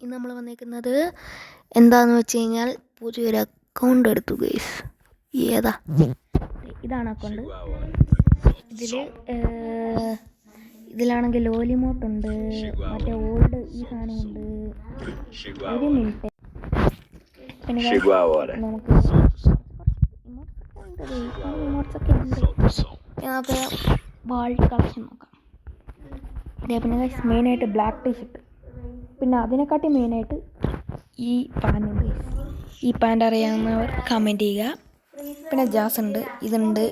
ഇന്ന് നമ്മൾ വന്നേക്കുന്നത് എന്താണെന്ന് വെച്ച് കഴിഞ്ഞാൽ പുതിയൊരു അക്കൗണ്ട് എടുത്തു ഗൈസ്. ഏതാ? ഇതാണ് അക്കൗണ്ട്. ഇതിലാണെങ്കിൽ ലോലിമോട്ടുണ്ട്, മറ്റേ ഓൾഡ് ഈ സാധനമുണ്ട്. ഒരു മിനിറ്റ്, പിന്നെ നമുക്ക് നമുക്ക് വാൾഡ് കളക്ഷൻ നോക്കാം. പിന്നെ മെയിനായിട്ട് ബ്ലാക്ക് ടീഷർട്ട്, പിന്നെ അതിനെക്കാട്ടി മെയിനായിട്ട് ഈ പാൻറ്റുണ്ട്. ഈ പാൻറ് അറിയാവുന്നവർ കമൻറ്റ് ചെയ്യുക. പിന്നെ ജാസ് ഉണ്ട്, ഇതുണ്ട്,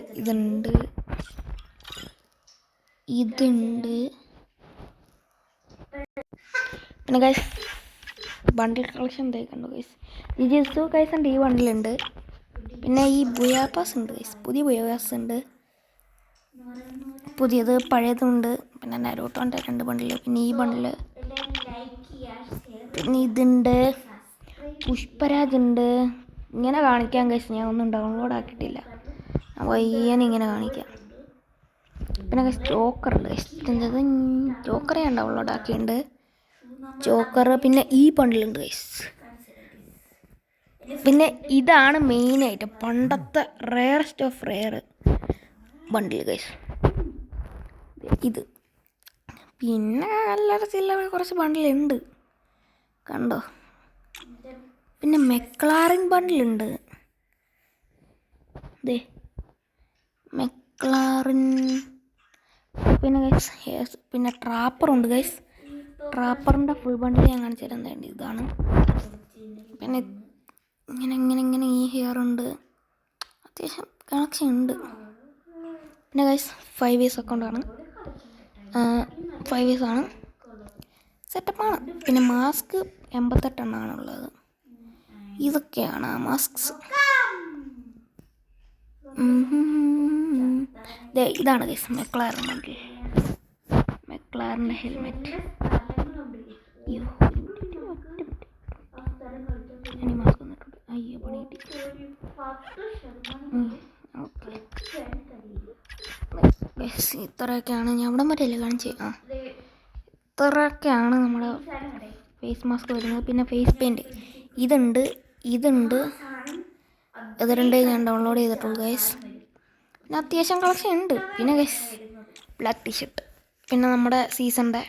പിന്നെ ഗൈസ് ബണ്ടിൽ കളക്ഷൻ കണ്ടു ഗൈസ്. ഈ ജിസു ഗൈസ് ഉണ്ട്, ഈ ബണ്ടിലുണ്ട്. പിന്നെ ഈ ബുയാപ്പാസ് ഉണ്ട് ഗൈസ്, പുതിയ ബുയാപ്പാസ് ഉണ്ട്, പുതിയത് പഴയതുണ്ട്. പിന്നെ നരൂട്ടോൻ്റെ 2 ബണ്ടില്, പിന്നെ ഈ ബണ്ടില്, പിന്നെ ഇതുണ്ട്, പുഷ്പരാജ് ഉണ്ട്. ഇങ്ങനെ കാണിക്കാം ഗൈസ്, ഞാൻ ഒന്നും ഡൗൺലോഡ് ആക്കിയിട്ടില്ല, ഇങ്ങനെ കാണിക്കാം. പിന്നെ ഗൈസ് ജോക്കർ ഉണ്ട് ഗൈസ്, ജോക്കർ ഞാൻ ഡൗൺലോഡ് ആക്കിയിട്ടുണ്ട്, ജോക്കർ. പിന്നെ ഈ ബണ്ടിലുണ്ട് ഗൈസ്. പിന്നെ ഇതാണ് മെയിനായിട്ട് പണ്ടത്തെ rarest of rare bundle guys, ഇത്. പിന്നെ അല്ലറ ചില്ലറ കുറച്ച് ബണ്ടിലുണ്ട് കണ്ടോ. പിന്നെ മെക്ലാറിൻ ബണ്ടിലുണ്ട്, മെക്ലാറിൻ. പിന്നെ ഗൈസ് പിന്നെ ട്രാപ്പറുണ്ട് ഗൈസ്. ട്രാപ്പറിൻ്റെ ഫുൾ ബണ്ടിൽ ഞാൻ കാണിച്ചു തരാൻ വേണ്ടി ഇതാണ്. പിന്നെ ഇങ്ങനെ ഈ ഹെയർ ഉണ്ട്, അത്യാവശ്യം കളക്ഷൻ ഉണ്ട്. പിന്നെ ഗൈസ് 5 years അക്കൗണ്ടാണ്, 5 years ആണ്, സെറ്റപ്പാണ്. പിന്നെ മാസ്ക് 88 എണ്ണമാണുള്ളത്. ഇതൊക്കെയാണ് ആ മാസ്ക്സ്. ഇതാണ് ഗൈസ് മെക്ലാറിൻ ബണ്ടിൽ, മെക്ലാറിൻ്റെ ഹെൽമെറ്റ്. ഇത്രയൊക്കെയാണ് ഞാൻ അവിടെ മറ്റല്ലേ കാണിച്ചേ. ഇത്രയൊക്കെയാണ് നമ്മുടെ ഫേസ് മാസ്ക് വരുന്നത്. പിന്നെ ഫേസ് പെയിൻറ്റ് ഇതുണ്ട്, ഇത് 2 ഞാൻ ഡൗൺലോഡ് ചെയ്തിട്ടുള്ളൂ ഗൈസ്. പിന്നെ അത്യാവശ്യം കളക്ഷൻ ഉണ്ട്. പിന്നെ ഗൈസ് ബ്ലാക്ക് ടീഷർട്ട്, പിന്നെ നമ്മുടെ സീസണിൻ്റെ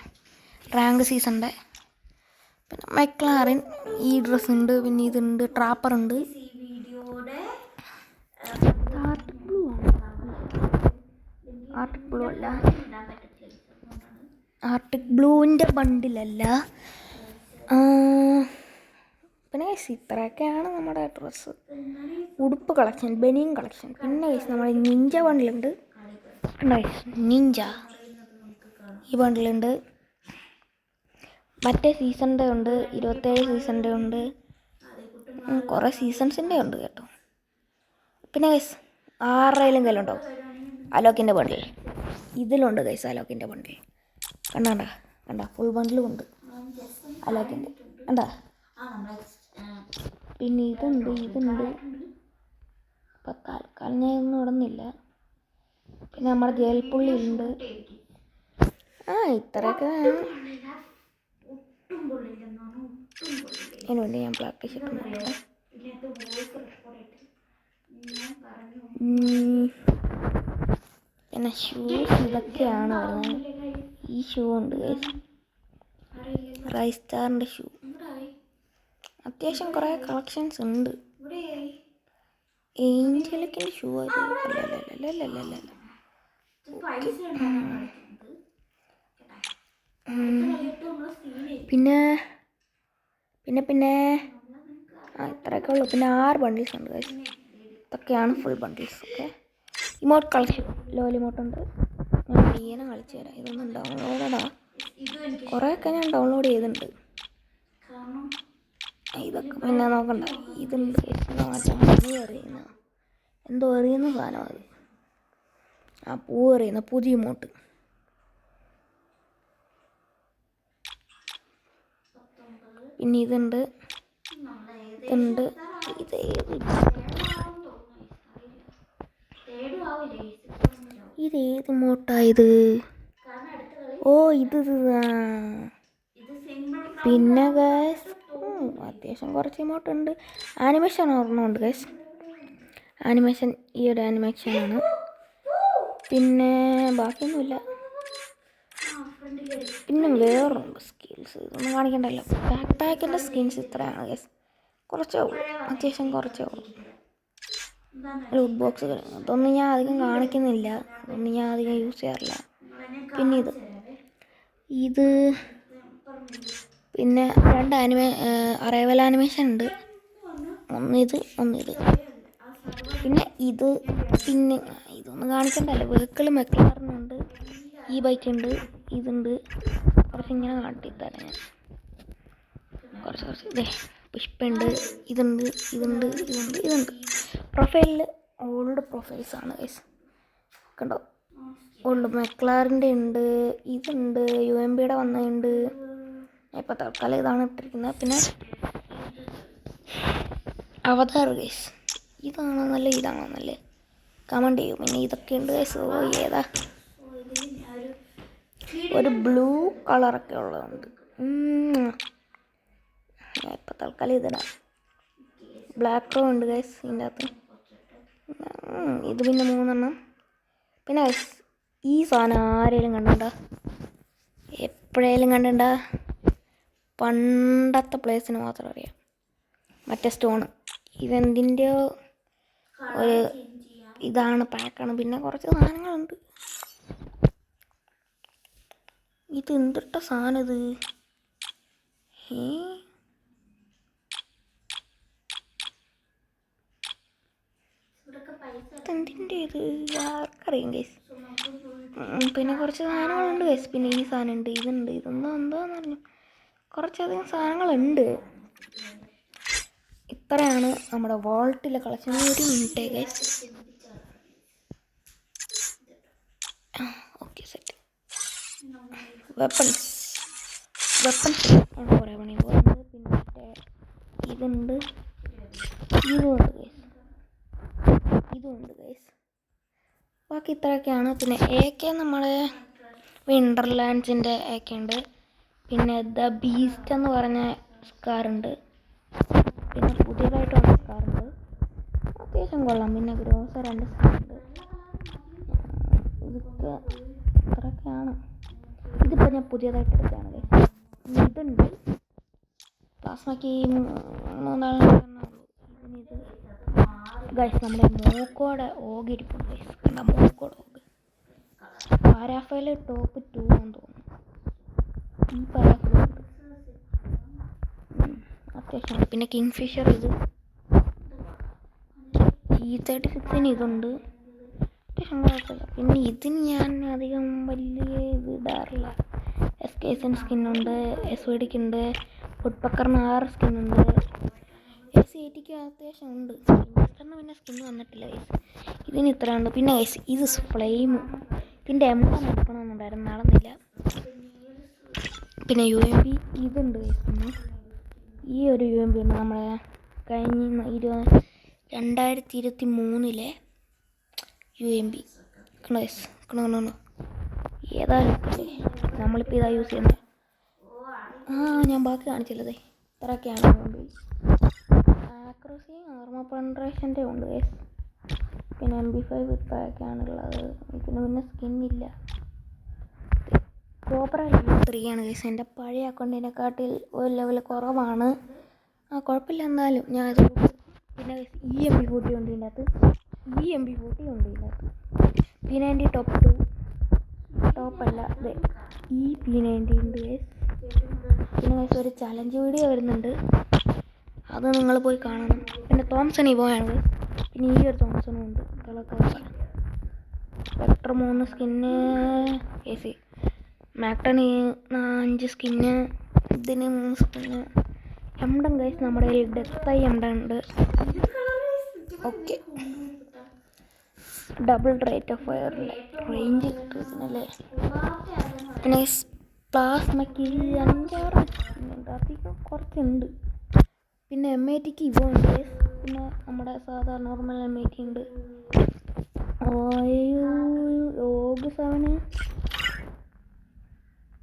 റാങ്ക് സീസണിൻ്റെ. പിന്നെ മെക്ലാറിൻ ഈ ഡ്രസ്സ് ഉണ്ട്. പിന്നെ ഇതുണ്ട്, ട്രാപ്പറുണ്ട്. ആർട്ടിക് ബ്ലൂവിൻ്റെ ബണ്ടിലല്ല. പിന്നെ ഗൈസ് ഇത്രയൊക്കെയാണ് നമ്മുടെ ഡ്രസ്സ്, ഉടുപ്പ് കളക്ഷൻ, ബനിയൻ കളക്ഷൻ. പിന്നെ ഗൈസ് നമ്മുടെ നിഞ്ച ബണ്ടിലുണ്ട്, നിഞ്ച ഈ ബണ്ടിലുണ്ട്. മറ്റേ സീസണിൻ്റെ ഉണ്ട്, 27 സീസണിൻ്റെ ഉണ്ട്, കുറേ സീസൺസിൻ്റെ ഉണ്ട് കേട്ടോ. പിന്നെ ഗൈസ് ആരുടെയും കയ്യിലുണ്ടോ അലോക്കിൻ്റെ ബണ്ടിൽ? ഇതിലുണ്ട് ഗൈസ് അലോക്കിൻ്റെ ബണ്ടിൽ. കണ്ട ഫുൾ ബണ്ടിലും ഉണ്ട് അലോക്കിൻ്റെ, കണ്ടാ. പിന്നെ ഇതുണ്ട്, ഇപ്പം തൽക്കാലം ഞാൻ ഒന്നും ഇടുന്നില്ല. പിന്നെ നമ്മുടെ ജേൽപ്പുള്ളി ഉണ്ട്. ഇത്രയൊക്കെ അതിനുവേണ്ടി ഞാൻ ബ്ലാക്ക് ടീഷർട്ട് നോക്കട്ടെ. പിന്നെ ഷൂസ് ഇതൊക്കെയാണ് വരുന്നത്. ഈ ഷൂ ഉണ്ട് റൈസ് സ്റ്റാറിൻ്റെ ഷൂ. അത്യാവശ്യം കുറേ കളക്ഷൻസ് ഉണ്ട്. ഏഞ്ചലിക്കിൻ്റെ ഷൂ അല്ലല്ല. പിന്നെ ഇത്രയൊക്കെ ഉള്ളു. പിന്നെ 6 ബണ്ടിൽസ് ഉണ്ട് ഗൈസ്. ഇതൊക്കെയാണ് full bundles. Okay, emote collection ലോലിമോട്ടുണ്ട്. ഞാൻ പയ്യനെ കളിച്ചു തരാം. ഇതൊന്നും ഡൗൺലോഡാ, കുറേയൊക്കെ ഞാൻ ഡൗൺലോഡ് ചെയ്തിട്ടുണ്ട്. ഇതൊക്കെ പിന്നെ നോക്കണ്ട. ഇതുണ്ട് എറിയുന്ന എന്തോ എറിയുന്ന സാധനം അത്, ആ പൂ എറിയുന്ന പുതിയ ഇമോട്ട്. പിന്നെ ഇതേത് ഇമോട്ടായത്? ഓ ഇത്. പിന്നെ ഗൈസ് അത്യാവശ്യം കുറച്ച് ഇമോട്ട് ഉണ്ട്. ആനിമേഷൻ ഓർമ്മയുണ്ട് ഗൈസ്. ആനിമേഷൻ ഈ ഒരു ആനിമേഷനാണ്. പിന്നെ ബാക്കിയൊന്നുമില്ല. പിന്നെ വേറുണ്ട് സ്കിൽസ്, ഇതൊന്നും കാണിക്കണ്ടല്ലോ. ബാക്ക് പാക്കിൻ്റെ സ്കിൻസ് ഇത്രയാണ് ഗൈസ്. കുറച്ചേ ഉള്ളൂ, അത്യാവശ്യം കുറച്ചേ ഉള്ളൂ. ലൂട്ട് ബോക്സുകൾ അതൊന്നും ഞാൻ അധികം കാണിക്കുന്നില്ല, അതൊന്നും ഞാൻ അധികം യൂസ് ചെയ്യാറില്ല. പിന്നെ ഇത് പിന്നെ 2 അറൈവൽ ആനിമേഷൻ ഉണ്ട്. ഒന്നിത്. പിന്നെ ഇതൊന്നും കാണിക്കണ്ടല്ലോ. വെഹിക്കിൾ മെക്ലാറിനുണ്ട്, ഈ ബൈക്ക് ഉണ്ട്, ഇതുണ്ട്. കുറച്ചിങ്ങനെ കാട്ടിത്തരാം ഞാൻ. കുറച്ച് പുഷ്പുണ്ട്, ഇതുണ്ട്. പ്രൊഫൈലിൽ ഓൾഡ് പ്രൊഫൈൽസാണ് ഗൈസ്. കണ്ടോ, ഓൾഡ് മെക്ലാറിൻ്റെ ഉണ്ട്, ഇതുണ്ട്, UMBയുടെ വന്നതുണ്ട്. ഇപ്പോൾ തൽക്കാലം ഇതാണ് ഇട്ടിരിക്കുന്നത്. പിന്നെ അവതാർ ഗൈസ്, ഇതാണോ നല്ല കമൻറ്റ് ചെയ്യും. പിന്നെ ഇതൊക്കെ ഉണ്ട് ഗൈസ്. ഏതാ ഒരു ബ്ലൂ കളറൊക്കെ ഉള്ളതുണ്ട്. ഇപ്പോൾ തൽക്കാലം ഇതിടാം. ബ്ലാക്ക് റോ ഉണ്ട് ഗൈസ് ഇതിൻ്റെ അകത്ത്. ഇത് പിന്നെ 3 പിന്നെ ഗൈസ് ഈ സാധനം ആരെങ്കിലും കണ്ടിട്ടുണ്ടോ? എപ്പോഴേലും കണ്ടിട്ടുണ്ടോ? പണ്ടത്തെ പ്ലേസിന് മാത്രം അറിയാം. മറ്റേ സ്റ്റോണ് ഇതെന്തിൻ്റെയോ ഒരു ഇതാണ്, പാക്കാണ്. പിന്നെ കുറച്ച് സാധനങ്ങളുണ്ട്. ഇത് എന്തിട്ട സാധനം ഇത്? എന്തിൻ്റെ ഇത് ആർക്കറിയാം ഗൈസ്. പിന്നെ കുറച്ച് സാധനങ്ങളുണ്ട് ഗൈസ്. പിന്നെ ഈ സാധനം ഉണ്ട്, ഇതുണ്ട്. എന്താന്ന് പറഞ്ഞു, കുറച്ചധികം സാധനങ്ങളുണ്ട്. ഇത്രയാണ് നമ്മുടെ വോൾട്ടിലെ collection. 1 minute guys. Okay, set. Weapons ആണ് കുറേ പണി പോകുന്നത്. പിന്നെ ഇതുണ്ട് ഗൈസ്. ബാക്കി ഇത്രയൊക്കെയാണ്. പിന്നെ AK നമ്മളെ വിൻ്റർലാൻഡ്സിൻ്റെ AK ഉണ്ട്. പിന്നെ ദ ബീസ്റ്റ് എന്ന് പറഞ്ഞ സ്കാറുണ്ട്. പിന്നെ പുതിയതായിട്ട് വന്ന സ്കാറുണ്ട്, അത്യാവശ്യം കൊള്ളാം. പിന്നെ ഗ്രോസ 2 സ്കാറുണ്ട്. ഇതൊക്കെ ഇത്രയൊക്കെയാണ്. ഇതിപ്പോൾ ഞാൻ പുതിയതായിട്ട് എടുക്കുകയാണ് ഗൈസ്. ഇതുണ്ട് പ്ലാസ്മയ്ക്ക് 3-4 ഇത് ഗൈസ്. നമ്മുടെ മോക്കോടെ ഓഗ് ഇരിപ്പുണ്ട് ഗൈസ്. കണ്ട, മോക്കോടെ ഓഗ് പാരാഫയിൽ ടോപ്പ് 2 ആണെന്ന് തോന്നുന്നു. ഈ പാരാഫയിൽ അത്യാവശ്യം. പിന്നെ കിങ് ഫിഷർ ഇത് E36 ഇതുണ്ട്, അത്യാവശ്യം കുഴപ്പമില്ല. പിന്നെ ഇതിന് ഞാൻ അധികം വലിയ ഇത് ഇടാറില്ല. SKSN സ്കിന്നുണ്ട്, SVDക്ക് ഉണ്ട്, വുഡ്പക്കറിന് 6 സ്കിന്നുണ്ട്, SC80ക്ക് അത്യാവശ്യം ഉണ്ട്. ഇൻവെസ്റ്ററിന് പിന്നെ സ്കിന്ന് വന്നിട്ടില്ല ഗൈസ്. ഇതിന് ഇത്രയുണ്ട്. പിന്നെ ഗൈസ് ഇത് ഫ്ലെയിം, ഇതിൻ്റെ M1 എടുക്കണമെന്നുണ്ടായിരുന്നു, നടന്നില്ല. പിന്നെ UMP ഇതുണ്ട് ഗൈസ്. പിന്നെ ഈ ഒരു UMP ഉണ്ട്, നമ്മളെ കഴിഞ്ഞ 2023 UMP. കണ്ടോ ഗൈസ്, കണ്ടോ ഏതായാലും നമ്മളിപ്പോൾ ഇതാ യൂസ് ചെയ്യുന്നത്. ഞാൻ ബാക്കി കാണിച്ചില്ലതേ. ഇത്രയൊക്കെയാണ് UMP. ആക്രോസി നോർമൽ പെൻട്രേഷൻ്റെ ഉണ്ട് ഗൈസ്. പിന്നെ MP5 ഇത്രയൊക്കെയാണുള്ളത്. ഇതിന് പിന്നെ സ്കിന്നില്ല. കോബ്ര ലെവൽ 3 ആണ് ഗൈസ്. എൻ്റെ പഴയ അക്കൗണ്ടിനെക്കാട്ടിൽ ഒരു ലെവൽ കുറവാണ്. കുഴപ്പമില്ല, എന്നാലും ഞാൻ അത്. പിന്നെ EMP40 ഉണ്ട് ഇതിൻ്റെ അകത്ത്. EMP40 ഉണ്ട് ഇതിൻ്റെ അകത്ത്. P90 ടോപ്പ് 2 ടോപ്പല്ല, ഈ P90 ഉണ്ട് ഗൈസ്. പിന്നെ ഗൈസ് ഒരു ചലഞ്ച് വീഡിയോ വരുന്നുണ്ട്, അത് നിങ്ങൾ പോയി കാണണം. പിന്നെ തോംസൺ ഇവോയാണ്. പിന്നെ ഈ ഒരു തോംസണും ഉണ്ട്, കളർ സ്പെക്ട്ര 3 സ്കിന്ന്, AC മാക്ടന് 5 സ്കിന്ന്, ഇതിന് 3 സ്കിന്ന്. എംഡൻ ഗൈസ് നമ്മുടെ കയ്യിൽ ഡെത്തായി എംഡൻ ഉണ്ട്. Okay, double rate of fire range കിട്ടുന്നല്ലേ. പിന്നെ പ്ലാസ്മയ്ക്ക് 5-6 അധികം കുറച്ചുണ്ട്. പിന്നെ M80ക്ക് ഇവോ ഉണ്ട്. പിന്നെ നമ്മുടെ സാധാരണ നോർമൽ M80 ഉണ്ട്. ഓഗ് 7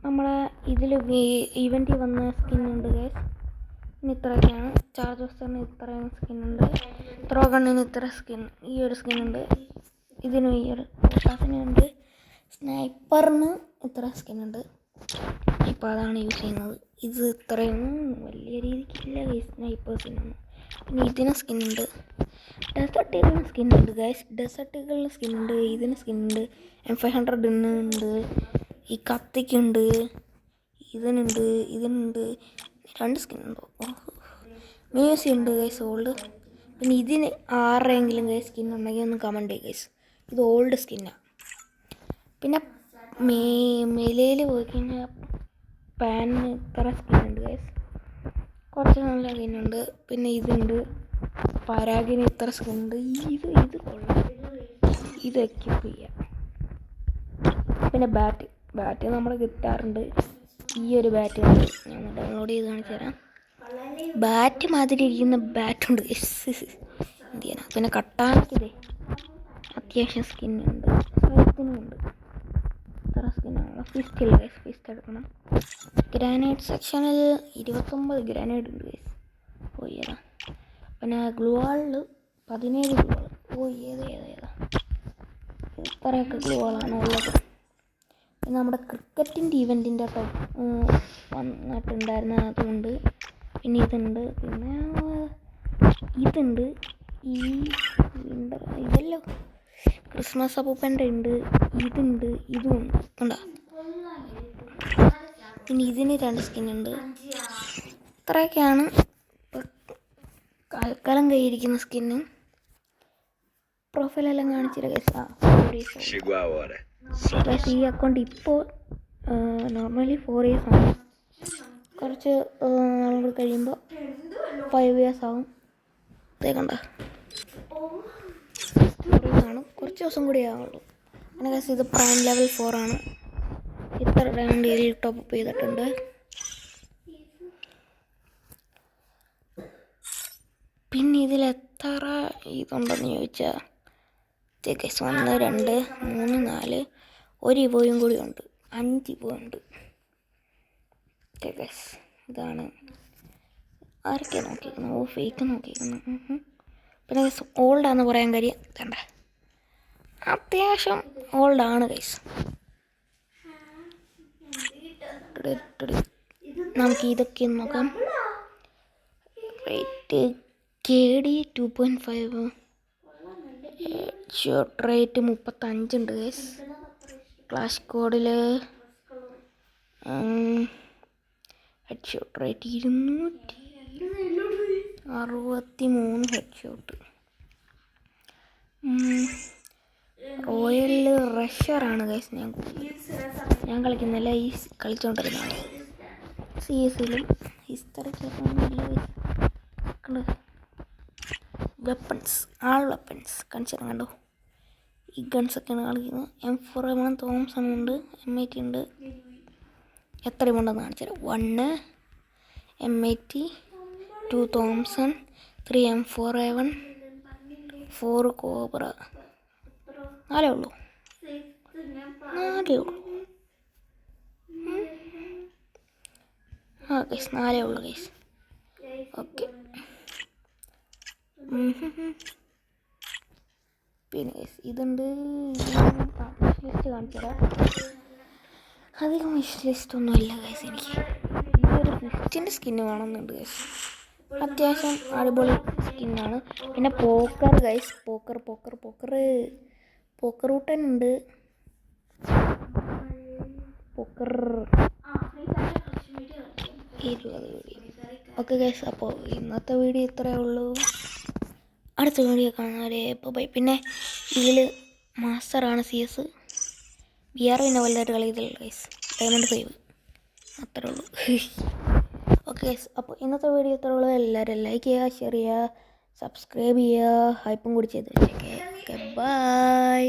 നമ്മളെ ഇതിൽ ഇവൻറ്റിൽ വന്ന സ്കിന്നുണ്ട് ഗൈസ്. ഇനി ഇത്രയൊക്കെയാണ്. ചാർജേഴ്സിന് ഇത്രയും സ്കിന്നുണ്ട്. ത്രോ ഗണ്ണിന് ഇത്ര സ്കിൻ, ഈ ഒരു സ്കിന്നുണ്ട്. ഇതിനും ഈ ഒരു ഉണ്ട്. സ്നൈപ്പറിന് ഇത്ര സ്കിന്നുണ്ട്. ഇപ്പോൾ അതാണ് യൂസ് ചെയ്യുന്നത്. ഇത് ഇത്രയും വലിയ രീതിക്കില്ല സ്നൈപ്പേഴ്സിനൊന്നും. പിന്നെ ഇതിന് സ്കിന്നുണ്ട്. ഡെസേർട്ട് ഈഗിളിന് സ്കിന്നുണ്ട് ഗൈസ്. ഡെസേർട്ട് ഈഗിളിന് സ്കിന്നുണ്ട്. ഇതിന് സ്കിന്നുണ്ട്. M500 ഉണ്ട്. ഈ കത്തിക്കുണ്ട്. ഇതിനുണ്ട്. 2 സ്കിന്നുണ്ടോ? മ്യൂസിയം ഉണ്ട് ഗൈസ്, ഓൾഡ്. പിന്നെ ഇതിന് ആരെങ്കിലും ഗൈസ് സ്കിൻ ഉണ്ടെങ്കിൽ ഒന്ന് കമൻറ്റ് ചെയ്യുക ഗൈസ്. ഇത് ഓൾഡ് സ്കിന്നാണ്. പിന്നെ മെലയിൽ പോയി കഴിഞ്ഞാൽ പാനിന് ഇത്ര സ്കിന്നുണ്ട് ഗൈസ്. കുറച്ച് നല്ല സ്കിന്നുണ്ട്. പിന്നെ ഇതുണ്ട്. പരാഗിന് ഇത്ര സ്കിന്നുണ്ട്. ഇത് കൊള്ളാം. ഇത് എക്യൂപ്പ് ചെയ്യാം. പിന്നെ ബാറ്റ് നമ്മൾ കിട്ടാറുണ്ട്. ഈ ഒരു ബാറ്റ് ഉണ്ട്. ഞാൻ ഡൗൺലോഡ് ചെയ്ത് കാണിച്ചു തരാം. ബാറ്റ് മാതിരി ഇരിക്കുന്ന ബാറ്റുണ്ട് എന്ത് ചെയ്യാനാ. പിന്നെ കട്ടാനക്കിതേ അത്യാവശ്യം സ്കിന്നുണ്ട്. സൈത്തിനുമുണ്ട്. ഇത്ര സ്കിന്നാണ്. ഫിസ്റ്റില്ല ഗൈസ്, ഫിസ്റ്റ് എടുക്കണം. ഗ്രാനൈഡ് സെക്ഷനിൽ 29 ഗ്രാനൈഡ് ഉണ്ട് ഗൈസ്. ഏതാ. പിന്നെ ഗ്ലൂ വാളിൽ 17 ഗ്ലൂ വാൾ. ഏതാ ഇത്രയൊക്കെ ഗ്ലൂ വാളാണ് ഉള്ളത്. പിന്നെ നമ്മുടെ ക്രിക്കറ്റിൻ്റെ ഇവൻറ്റിൻ്റെ വന്നിട്ടുണ്ടായിരുന്ന അതുകൊണ്ട്. പിന്നെ ഇതുണ്ട്. പിന്നെ ഇതുണ്ട്. ഈ ഇതെല്ലാം ക്രിസ്മസ് അപ്പൂപ്പൻ്റെ ഉണ്ട്. ഇതുണ്ട്. ഇതുമുണ്ട്. ഉണ്ടോ? പിന്നെ ഇതിന് 2 സ്കിന്നുണ്ട്. ഇത്രയൊക്കെയാണ് കാൽക്കാലം കയ്യിരിക്കുന്ന സ്കിന്ന്. പ്രൊഫൈലെല്ലാം കാണിച്ചിട്ട് ഈ അക്കൗണ്ട് ഇപ്പോൾ നോർമലി 4 years ആണ്. കുറച്ച് നാളുകൾ കഴിയുമ്പോൾ 5 years ആവും. കണ്ട ആണ്. കുറച്ച് ദിവസം കൂടി ആവുള്ളൂ. അങ്ങനെ ഗൈസ് ഇത് പ്രൈം ലെവൽ 4 ആണ്. ഇത്ര ഡയമണ്ട് ടോപ്പ് അപ്പ് ചെയ്തിട്ടുണ്ട്. പിന്നെ ഇതിൽ എത്ര ഇതുണ്ടെന്ന് ചോദിച്ചാൽ 1 2 3 4 ഒരു ഇവോയും കൂടി ഉണ്ട്. 5 ഇവോ ഉണ്ട്. ഇതാണ് ആരൊക്കെ നോക്കിയിരിക്കുന്നത്. ഫേക്ക് നോക്കിയിരിക്കുന്നു. പിന്നെ ഗൈസ് ഓൾഡാന്ന് പറയാൻ കാര്യം കണ്ട അത്യാവശ്യം ഓൾഡാണ് ഗൈസ്. നമുക്ക് ഇതൊക്കെ നോക്കാം. Rate KD 2.5. ഷോട്ട് റേറ്റ് 35 ഉണ്ട് ഗൈസ്. ക്ലാഷ് കോഡിൽ head shot rate 263 head shot. Royal റഷറാണ് ഗൈസ് ഞാൻ കളിക്കുന്നില്ല. ഈ കളിച്ചുകൊണ്ടിരുന്നതാണ്. CS-ലും ഹിസ്റ്ററിക്കൊക്കെ വെപ്പൺസ്, വെപ്പൺസ് കാണിച്ചാൽ കണ്ടോ. ഈ ഗൺസൊക്കെയാണ് കളിക്കുന്നത്. M4A1 തോംസൺ ഉണ്ട്. M80 ഉണ്ട്. എത്രയും ഉണ്ടെന്ന് കാണിച്ചാൽ 1 M80, 2 തോംസൺ, 3 M4A1, 4 കോബ്ര. 4 ഉള്ളൂ. ഗൈസ് 4 ഉള്ളൂ ഗൈസ്. ഓക്കെ. പിന്നെ ഗൈസ് ഇതുണ്ട്. ലിസ്റ്റ് കാണിച്ചുതരാം. അധികം വിഷ് ലിസ്റ്റ് ഒന്നും ഇല്ല ഗൈസ്. എനിക്ക് ഈ ഒരു ഫിസ്റ്റിൻ്റെ സ്കിന്ന് വേണമെന്നുണ്ട് ഗൈസ്. അത്യാവശ്യം അടിപൊളി സ്കിന്നാണ്. പിന്നെ പോക്കർ ഗൈസ്, പോക്കർ ഊട്ടൻ ഉണ്ട്. പോക്കർ 20. ഓക്കെ ഗൈസ്, അപ്പോൾ ഇന്നത്തെ വീഡിയോ ഇത്രയേ ഉള്ളൂ. അടുത്ത വീഡിയോ കാണാതെ ഇപ്പോൾ ബൈ. പിന്നെ ഇതിൽ മാസ്റ്ററാണ് CS. VR പിന്നെ വലുതായിട്ട് കളിയതില്ല ഗൈസ്. Diamond 5 അത്രേ ഉള്ളൂ. ഓക്കെ ഗൈസ്, അപ്പോൾ ഇന്നത്തെ വീഡിയോ ഇത്രേ ഉള്ളൂ. എല്ലാവരും ലൈക്ക് ചെയ്യുക, ഷെയർ ചെയ്യുക, സബ്സ്ക്രൈബ് ചെയ്യുക, ഹൈപ്പും കൂടി ചെയ്ത് വെച്ചേക്കെ. Okay bye.